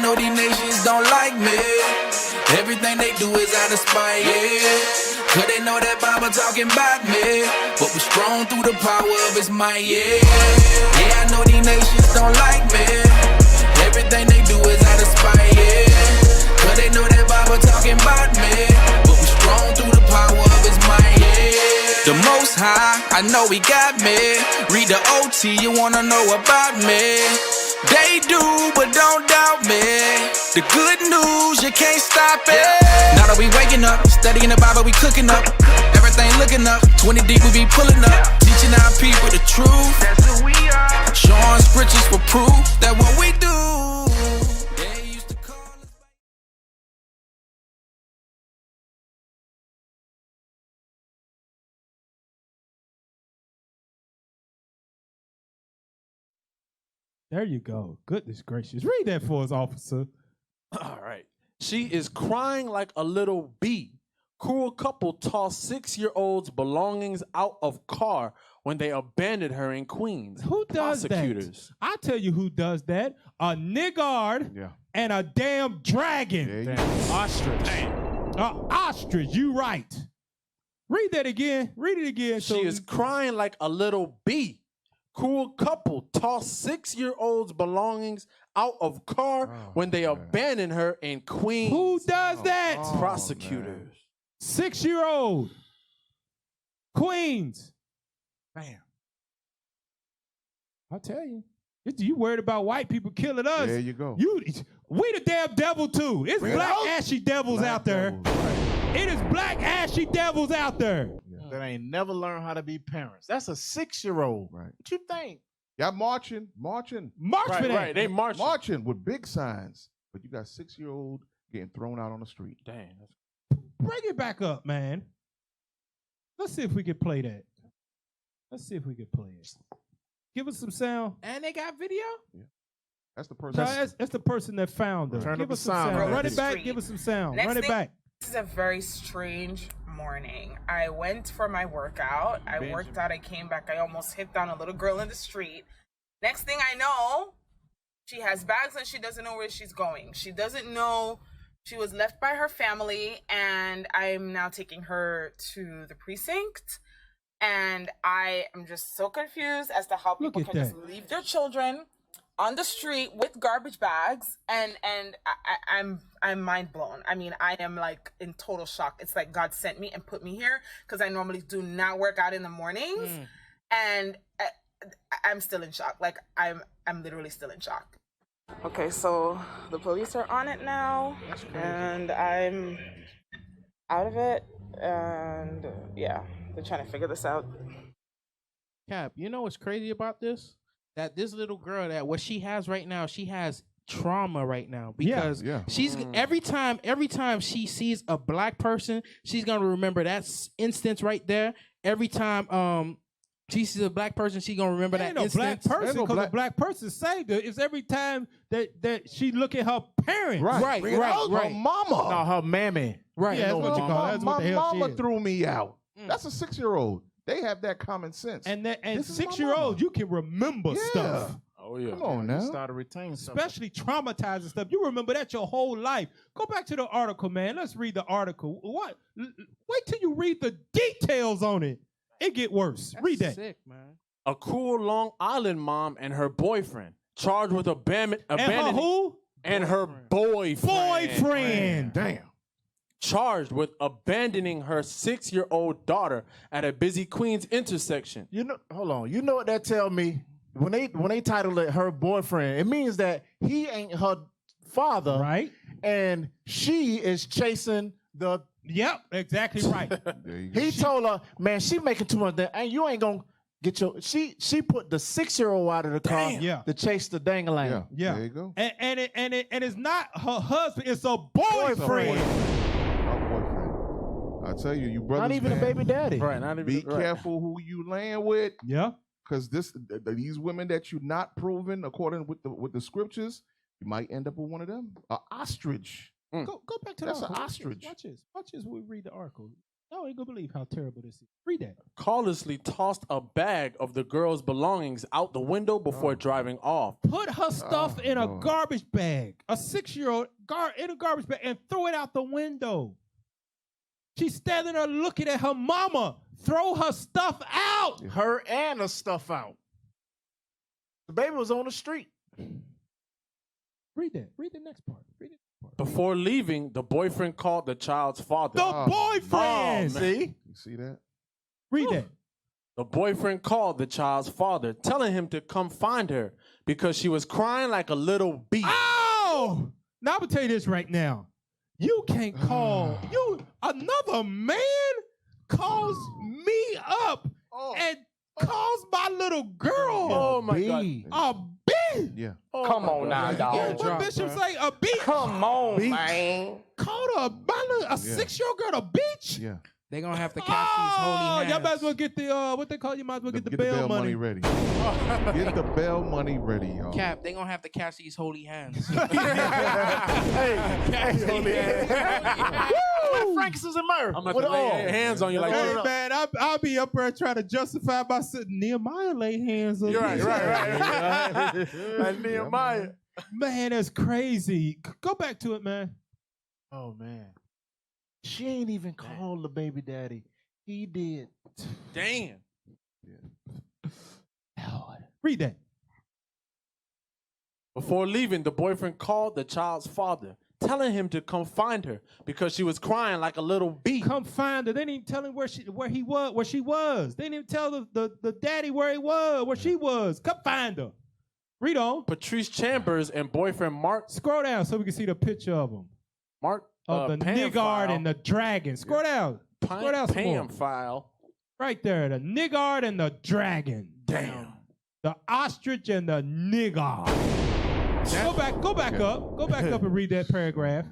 know these nations don't like me. Everything they do is out of spite, yeah. Cause they know that Baba talking about me. But we're strong through the power of his might, yeah. Yeah, I know these nations don't like me. Everything they do is out of spite, yeah. Cause they know that Baba talking about me. But we're strong through the power of his might, yeah. The Most High, I know he got me. Read the OT, you wanna know about me. They do, but don't doubt me. The good news, you can't stop it. Now that we waking up, studying the Bible, we cooking up. Everything looking up, 20 deep, we be pulling up. Teaching our people the truth. That's who we are. Showing scriptures for proof that what we do. They used to call us. There you go. Goodness gracious. Read that for us, officer. All right. She is crying like a little bee. Cruel couple tossed 6-year-old's belongings out of car when they abandoned her in Queens. Who does Prosecutors. that? I tell you who does that. A niggard and a damn dragon. Damn. Ostrich. Ostrich, you right. Read that again. Read it again. She is crying like a little bee. Cruel couple tossed 6-year-old's belongings out of car when they abandoned her in Queens. Who does that? Prosecutors. 6-year-old. Queens. Damn. I'll tell you. You worried about white people killing us. There you go. We the damn devil too. It's black ashy devils out there. It is black ashy devils out there. That ain't never learned how to be parents. That's a 6-year-old. Right. What you think? Y'all marching. March for Right, that. right. They marching. Marching with big signs. But you got 6-year-old getting thrown out on the street. Damn. Bring it back up, man. Let's see if we can play that. Let's see if we can play it. Give us some sound. And they got video? Yeah. That's the person. No, that's the person that found her. Turn Give up us the some sound, sound. man. Run it back. Give us some sound. Next Run it thing- back. This is a very strange morning. I went for my workout. I worked out. I came back. I almost hit down a little girl in the street. Next thing I know, she has bags and she doesn't know where she's going. She doesn't know she was left by her family, and I'm now taking her to the precinct. And I am just so confused as to how people can just leave their children on the street with garbage bags, and I'm mind blown. I mean, I am like in total shock. It's like God sent me and put me here because I normally do not work out in the mornings, and I'm still in shock. Like I'm literally still in shock. Okay, so the police are on it now, and I'm out of it, and yeah, they're trying to figure this out. Cap, you know what's crazy about this? That this little girl, that what she has right now, she has trauma right now because she's every time she sees a black person, she's gonna remember that instance right there. Every time she sees a black person, she's gonna remember that instance. Black person, because a black person saved her. It's every time that she look at her parents. Right. Her mama. No, her mammy. Right. Yeah, that's what you call it. That's what the hell she mama is. threw me out. That's a 6-year-old. They have that common sense. And This is my 6-year-old, mama. you can remember stuff. Oh, yeah. Come on now. Start to retain stuff. Especially traumatizing stuff. You remember that your whole life. Go back to the article, man. Let's read the article. What? Wait till you read the details on it. It get worse. Read that. Sick, man. A cool Long Island mom and her boyfriend charged with abandoning. And her who? And her boyfriend. Damn. Charged with abandoning her 6-year-old daughter at a busy Queens intersection. You know, hold on. You know what that tell me? When they title it her boyfriend, it means that he ain't her father, Right? and she is chasing the. Yep, exactly right. There you go. He told her, man, she making too much. And you ain't gonna get your. She put the 6-year-old out of the car Yeah. to chase the dangling. Yeah. There you go. And it's not her husband, it's a boyfriend. Our boyfriend. I tell you, you brothers, Not even man, a baby daddy. Right, not even be right. careful who you laying with, Yeah. because these women that you're not proven according with the scriptures, you might end up with one of them. An ostrich. Go back to That's the an article. ostrich. Watch this when we read the article. I ain't gonna believe how terrible this is. Read that. Carelessly tossed a bag of the girl's belongings out the window before driving off. Put her stuff in a garbage bag, a 6-year-old in a garbage bag, and throw it out the window. She's standing there looking at her mama throw her stuff out. Her and her stuff out. The baby was on the street. Read that. Read the next part. Read it. Before leaving, the boyfriend called the child's father. The boyfriend. See? You see that? Read that. The boyfriend called the child's father, telling him to come find her because she was crying like a little beast. Oh! Now I'm gonna tell you this right now. You can't call another man calls me up and calls my little girl. Oh my God. A bitch. Yeah. Come on now, dog. What Bishop say? A bitch. Come on, man. Called a 6-year-old girl a bitch. Yeah. They gonna have to catch these holy hands. Y'all might as well get the what they call you might as well get the Get bail money. ready. Get the bail money ready, y'all. Cap, they gonna have to catch these holy hands. With frankincense and myrrh. I'm gonna lay hands on you like Hey that. man, I'll be up there trying to justify my sitting. Nehemiah lay hands on You're me. right. Like Nehemiah. Man, that's crazy. Go back to it, man. Oh, man. She ain't even called the baby daddy. He did. Damn. Lord. Read that. Before leaving, the boyfriend called the child's father, telling him to come find her because she was crying like a little beast. Come find her. They didn't even tell him where she was. They didn't even tell the daddy where he was, where she was. Come find her. Read on. Patrice Chambers and boyfriend Mark Scroll down so we can see the picture of them. Of the Niggard and the dragon. Scroll down. Scroll down some more. file. Right there. The Niggard and the dragon. Damn. The ostrich and the Niggard. Go back up. Go back up and read that paragraph.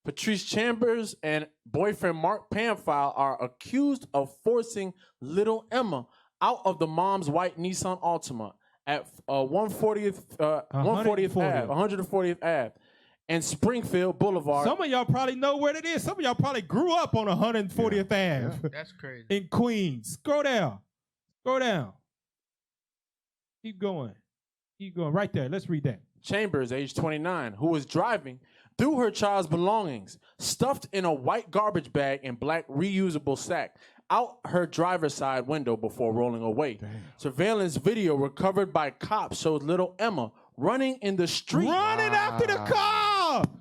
Patrice Chambers and boyfriend Mark Pamphile are accused of forcing little Emma out of the mom's white Nissan Altima at 140th Ave and Springfield Boulevard. Some of y'all probably know where it is. Some of y'all probably grew up on 140th Ave That's crazy. in Queens. Scroll down. Scroll down. Keep going. Keep going. Right there. Let's read that. Chambers, age 29, who was driving, threw her child's belongings, stuffed in a white garbage bag and black reusable sack, out her driver's side window before rolling away. Damn. Surveillance video recovered by cops showed little Emma running in the street. Running after the car.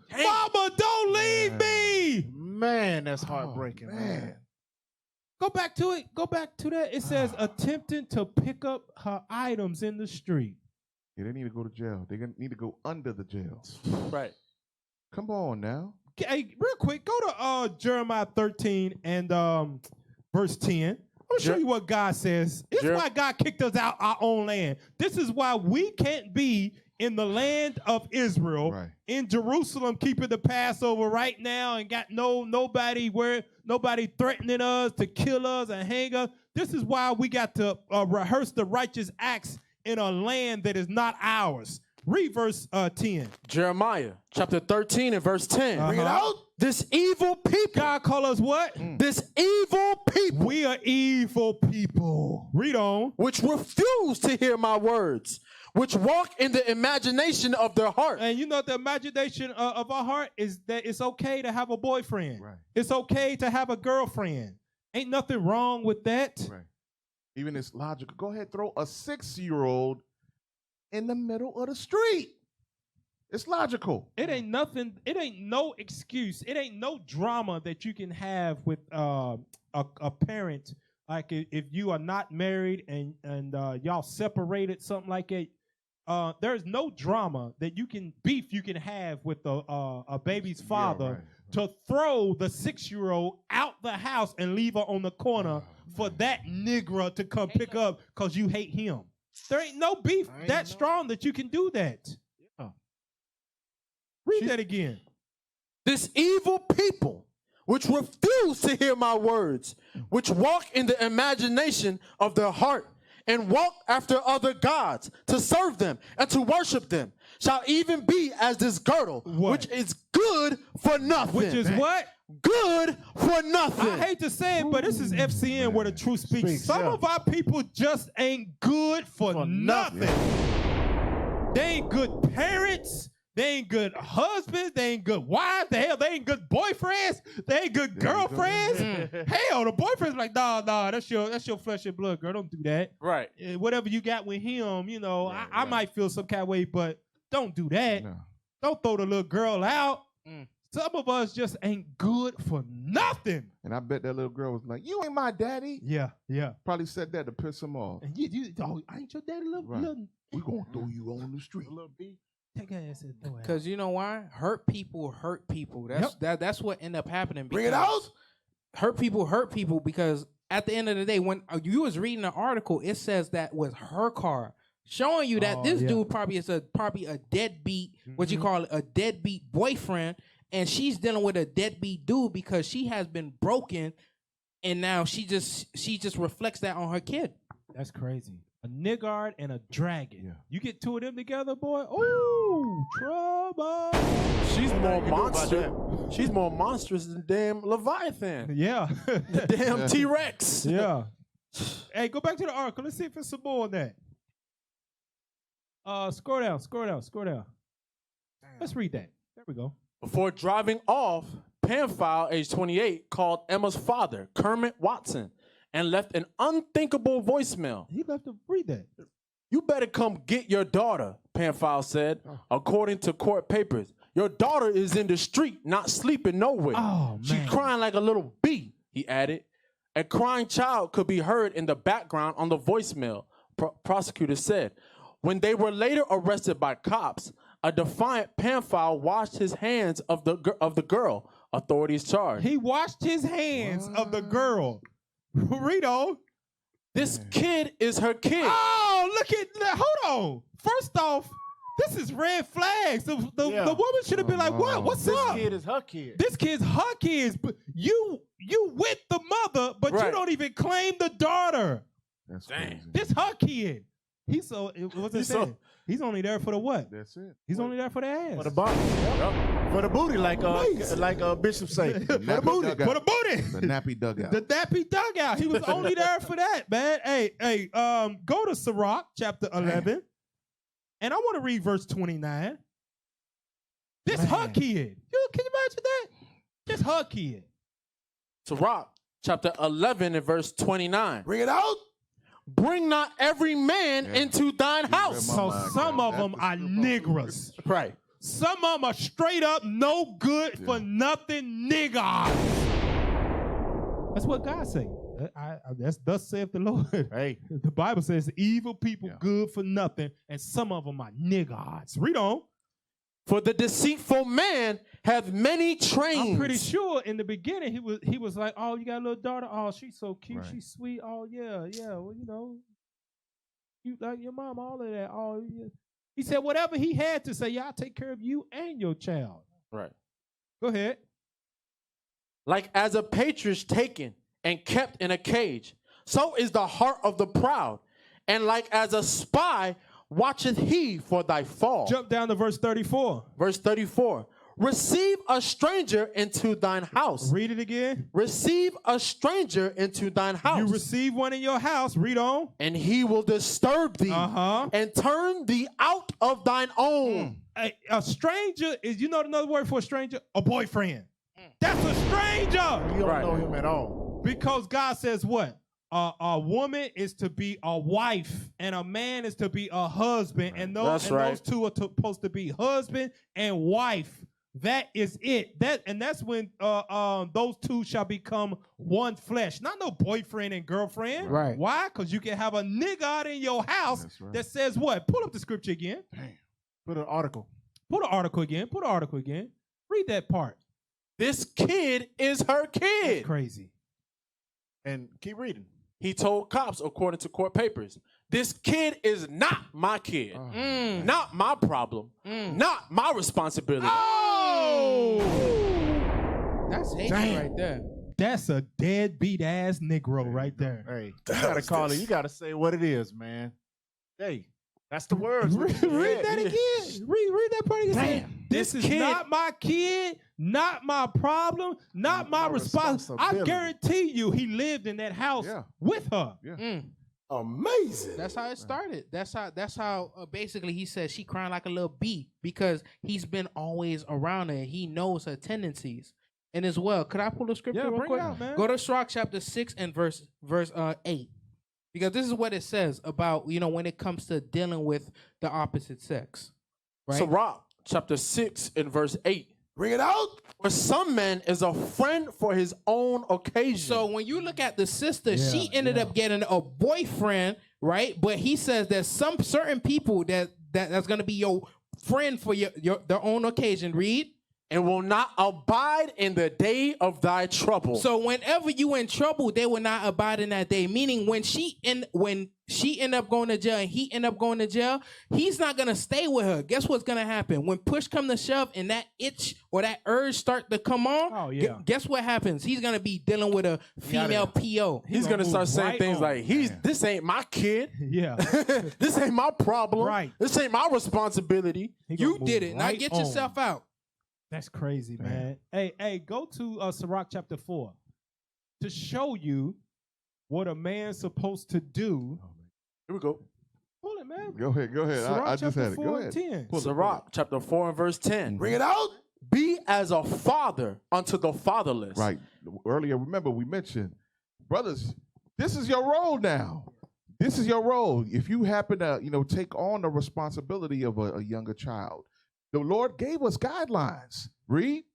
Hey. Mama, don't leave me. Man, that's heartbreaking, man. Go back to it. Go back to that. It says attempting to pick up her items in the street. Yeah, they need to go to jail. They need to go under the jail. Right. Come on now. Hey, real quick, go to Jeremiah 13 and verse 10. I'm gonna show you what God says. This is why God kicked us out our own land. This is why we can't be in the land of Israel, in Jerusalem, keeping the Passover right now, and got nobody threatening us to kill us and hang us. This is why we got to rehearse the righteous acts in a land that is not ours. Read verse 10. Jeremiah chapter 13 and verse 10. Bring it out. This evil people. God call us what? This evil people. We are evil people. Read on. Which refuse to hear my words, which walk in the imagination of their heart. And you know the imagination of our heart is that it's okay to have a boyfriend. Right. It's okay to have a girlfriend. Ain't nothing wrong with that. Right. Even it's logical. Go ahead, throw a 6-year-old in the middle of the street. It's logical. It ain't nothing. It ain't no excuse. It ain't no drama that you can have with a parent. Like if you are not married and y'all separated, something like that. There's no drama that you can have with a baby's father to throw the 6-year-old out the house and leave her on the corner for that nigger to come pick up because you hate him. There ain't no beef that strong that you can do that. Yeah. Read that again. This evil people, which refuse to hear my words, which walk in the imagination of their heart, and walk after other gods to serve them and to worship them, shall even be as this girdle, which is good for nothing. Which is what? good for nothing. I hate to say it, but this is FCN where the truth speaks. Some of our people just ain't good for nothing. They ain't good parents. They ain't good husbands. They ain't good wives. The hell, they ain't good boyfriends. They ain't good girlfriends. Hell, the boyfriend's like, nah, that's your flesh and blood, girl. Don't do that. Right. Whatever you got with him, you know, I might feel some kind of way, but don't do that. No. Don't throw the little girl out. Some of us just ain't good for nothing. And I bet that little girl was like, "You ain't my daddy." Yeah. Probably said that to piss him off. And I ain't your daddy, little. We gonna throw you on the street. Take her ass and throw her out. Because you know why? Hurt people hurt people. That's what ended up happening. Bring it out. Hurt people because at the end of the day, when you was reading the article, it says that was her car, showing you that this dude probably is probably a deadbeat, what you call it, a deadbeat boyfriend, and she's dealing with a deadbeat dude because she has been broken, and now she just reflects that on her kid. That's crazy. A niggard and a dragon. Yeah. You get two of them together, boy. Ooh, trouble. She's more monstrous. She's more monstrous than damn Leviathan. Yeah. The damn T-Rex. Yeah. Hey, go back to the article. Let's see if there's some more on that. Scroll down. Let's read that. There we go. Before driving off, Pamphile, age 28, called Emma's father, Kermit Watson, and left an unthinkable voicemail. He left to read that. You better come get your daughter, Pamphile said, according to court papers. Your daughter is in the street, not sleeping nowhere. Oh, man. She's crying like a little bee, he added. A crying child could be heard in the background on the voicemail, prosecutors said. When they were later arrested by cops, a defiant Pamphile washed his hands of the girl, authorities charged. He washed his hands of the girl. Read on. This kid is her kid. Oh, look at that. Hold on. First off, this is red flags. The woman should have been like, what? What's up? This kid is her kid. This kid's her kids. But you with the mother, but you don't even claim the daughter. That's crazy. This her kid. He's so, what's it saying? He's only there for the what? That's it. He's only there for the ass. For the body. For the booty, like Bishop say. For the booty. For the booty. The nappy dugout. The nappy dugout. He was only there for that, man. Hey, go to Sirach, chapter 11. And I want to read verse 29. This her kid. Can you imagine that? This her kid. Sirach, chapter 11 and verse 29. Bring it out. Bring not every man into thine house. So some of them are niggers. Right. Some of them are straight up no good for nothing niggers. That's what God say. That's thus saith the Lord. Hey. The Bible says evil people good for nothing, and some of them are niggers. Read on. For the deceitful man hath many trains. I'm pretty sure in the beginning he was like, oh, you got a little daughter? Oh, she's so cute. Right. She's sweet. Oh, yeah. Well, you know, you like your mom, all of that. Oh, yeah. He said whatever he had to say, I'll take care of you and your child. Right. Go ahead. Like as a partridge taken and kept in a cage, so is the heart of the proud. And like as a spy, watcheth he for thy fall. Jump down to verse 34. Verse 34. Receive a stranger into thine house. Read it again. Receive a stranger into thine house. You receive one in your house. Read on. And he will disturb thee and turn thee out of thine own. A stranger is, you know another word for a stranger? A boyfriend. That's a stranger. You don't know him at all. Because God says what? A woman is to be a wife, and a man is to be a husband, and those two are supposed to be husband and wife. That is it. That's when those two shall become one flesh. Not no boyfriend and girlfriend. Right. Why? Because you can have a nigga out in your house that says what? Pull up the scripture again. Damn. Put an article. Put an article again. Read that part. This kid is her kid. That's crazy. And keep reading. He told cops, according to court papers, this kid is not my kid, not my problem, not my responsibility. Oh! That's hatred right there. That's a deadbeat ass Negro right there. Hey, you gotta call it. You gotta say what it is, man. Hey, That's the words. Read that again. Read that part again. Damn. This is kid- not my kid, not my problem, not my responsibility. I guarantee you he lived in that house with her. Yeah. Amazing. That's how it started. That's how basically he said she crying like a little bee because he's been always around her. He knows her tendencies. And as well, could I pull the scripture real bring quick? it out, man. Go to Sirach chapter 6 and verse 8. Because this is what it says about, when it comes to dealing with the opposite sex. Right? Sirach chapter 6 and verse 8. Bring it out. For some men is a friend for his own occasion. So when you look at the sister, she ended up getting a boyfriend, right? But he says there's some certain people that's gonna be your friend for their own occasion. Read. And will not abide in the day of thy trouble. So whenever you in trouble, they will not abide in that day. Meaning when she end up going to jail and he end up going to jail, he's not gonna stay with her. Guess what's gonna happen? When push come to shove and that itch or that urge start to come on, guess what happens? He's gonna be dealing with a female PO. He's gonna start saying things like, this ain't my kid. Yeah. This ain't my problem. Right. This ain't my responsibility. You did it. Now get yourself out. That's crazy, man. Hey, go to Sirach chapter 4 to show you what a man's supposed to do. Here we go. Pull it, man. Go ahead. Sirach I just chapter had it. 4 Go and ahead. 10. Sirach chapter 4 and verse 10. Bring it out. Be as a father unto the fatherless. Right. Earlier, remember we mentioned, brothers, this is your role now. This is your role. If you happen to, take on the responsibility of a younger child, the Lord gave us guidelines. Read.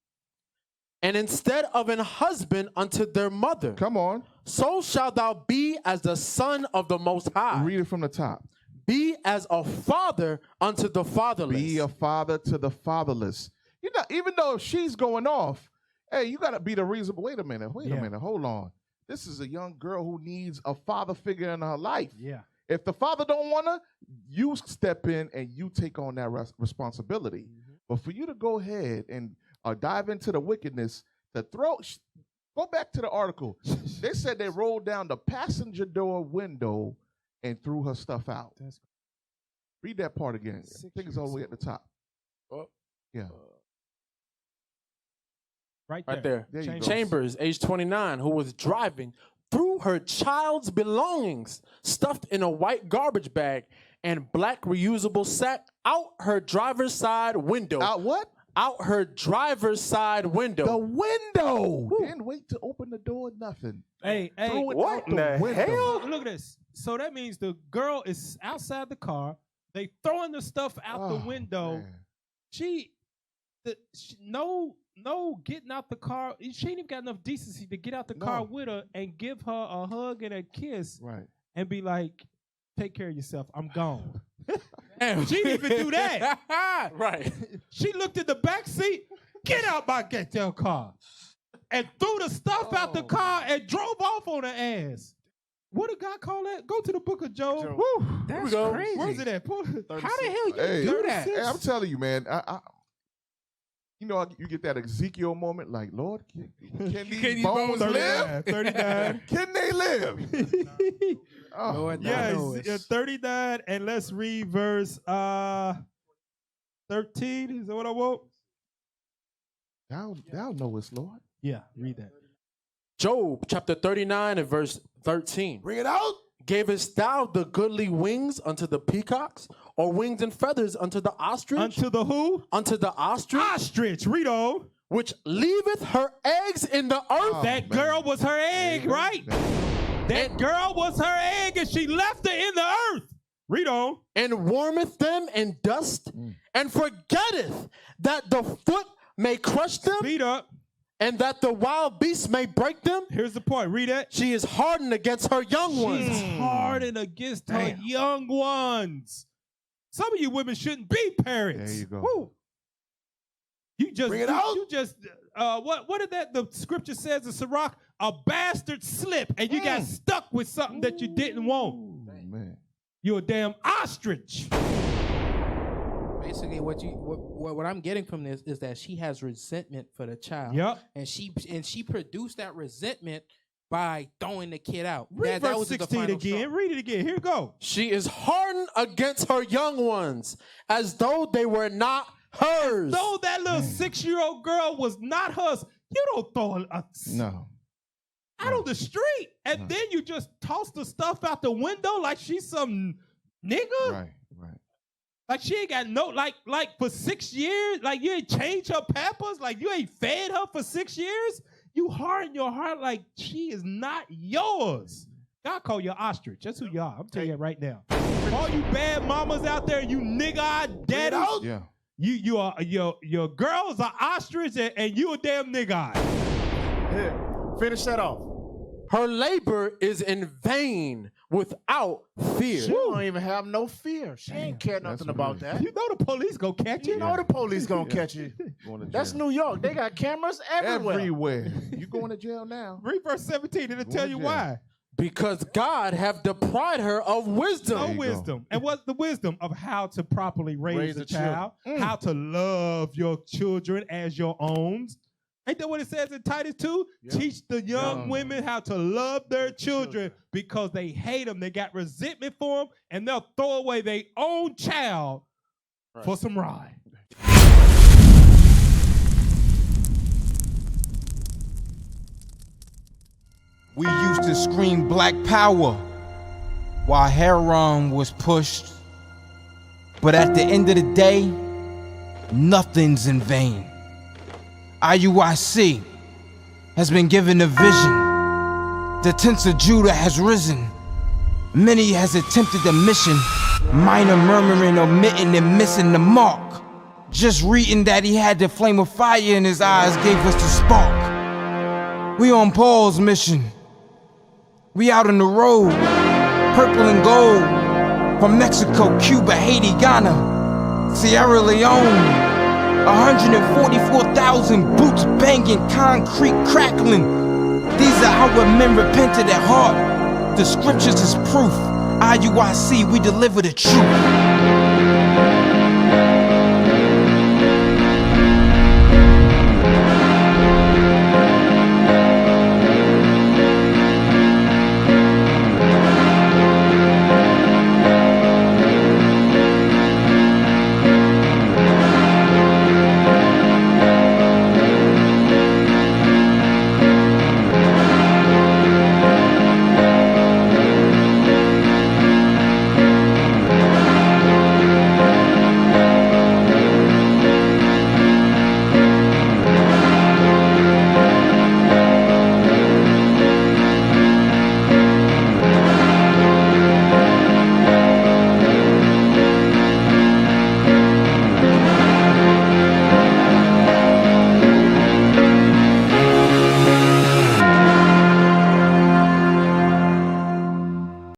And instead of an husband unto their mother, Come on. so shalt thou be as the son of the Most High. Read it from the top. Be as a father unto the fatherless. Be a father to the fatherless. Even though she's going off, hey, you got to be the reasonable. Wait a minute. Hold on. This is a young girl who needs a father figure in her life. Yeah. If the father don't want her, you step in and you take on that responsibility. But for you to go ahead and dive into the wickedness, go back to the article. They said they rolled down the passenger door window and threw her stuff out. Read that part again. I think it's all the way at the top. Yeah. Right there. There you go. Chambers, age 29, who was driving, threw her child's belongings stuffed in a white garbage bag and black reusable sack out her driver's side window. Out what? Out her driver's side window. The window. Didn't wait to open the door, nothing. Hey, Threw it what out in the window. hell? look at this. So that means the girl is outside the car. They throwing the stuff out the window. Man. She no getting out the car. She ain't even got enough decency to get out the car with her and give her a hug and a kiss. Right. And be like, take care of yourself. I'm gone. Damn. She didn't even do that. Right. She looked at the back seat. Get out my goddamn car. And threw the stuff out the car and drove off on her ass. What did God call that? Go to the book of Job. Woo. That's crazy. Where's it at? How the hell you do that? Hey, I'm telling you, man. You get that Ezekiel moment, like, Lord, can these bones live? 39. Can they live? Lord, Yes, 39, and let's read verse 13. Is that what I want? Thou knowest, Lord. Yeah, read that. Job chapter 39 and verse 13. Bring it out. Gavest thou the goodly wings unto the peacocks, or wings and feathers unto the ostrich? Unto the who? Unto the ostrich, Ostrich. Read on. which leaveth her eggs in the earth. That girl was her egg, right? That girl was her egg, and she left her in the earth. Read on. And warmeth them in dust, and forgetteth that the foot may crush them, Speed up. and that the wild beasts may break them. Here's the point. Read it. She is hardened against her young ones. She's hardened against her young ones. Some of you women shouldn't be parents. There you go. Woo. You just Bring it out. You just what did that the scripture says in Sirach? A bastard slip and you got stuck with something that you didn't want. Man. You're a damn ostrich. Basically, what I'm getting from this is that she has resentment for the child. Yep. And she produced that resentment by throwing the kid out. Read That verse was the 16 final again. straw. Read it again. Here we go. She is hardened against her young ones as though they were not hers. Though that little 6-year-old girl was not hers, you don't throw No. out on the street and then you just toss the stuff out the window like she's some nigga. Right. Like she ain't got no like for 6 years, like you ain't changed her pampers, like you ain't fed her for 6 years. You harden your heart like she is not yours. God call you Ostrich. That's who you are. I'm telling you right now. All you bad mamas out there, you nigga-eyed daddies. Yeah. You are your girls are ostrich and you a damn nigga-eyed. Here, finish that off. Her labor is in vain without fear. She don't even have no fear. She ain't care nothing about that. You know the police gonna catch you. You know the police gonna catch you. That's New York. They got cameras everywhere. Everywhere. You going to jail now. Read verse 17 and it'll tell you why. Because God have deprived her of wisdom. No wisdom. And what's the wisdom of how to properly raise a child? How to love your children as your own. Ain't that what it says in Titus 2? Yep. Teach the young women how to love their children because they hate them. They got resentment for them, and they'll throw away their own child for some ride. We used to scream black power while heroin was pushed. But at the end of the day, nothing's in vain. IUIC has been given a vision. The tents of Judah has risen. Many has attempted the mission. Minor murmuring, omitting, and missing the mark. Just reading that he had the flame of fire in his eyes gave us the spark. We on Paul's mission. We out on the road, purple and gold. From Mexico, Cuba, Haiti, Ghana, Sierra Leone. 144,000 boots banging, concrete crackling. These are our men repented at heart. The scriptures is proof. IUIC, we deliver the truth.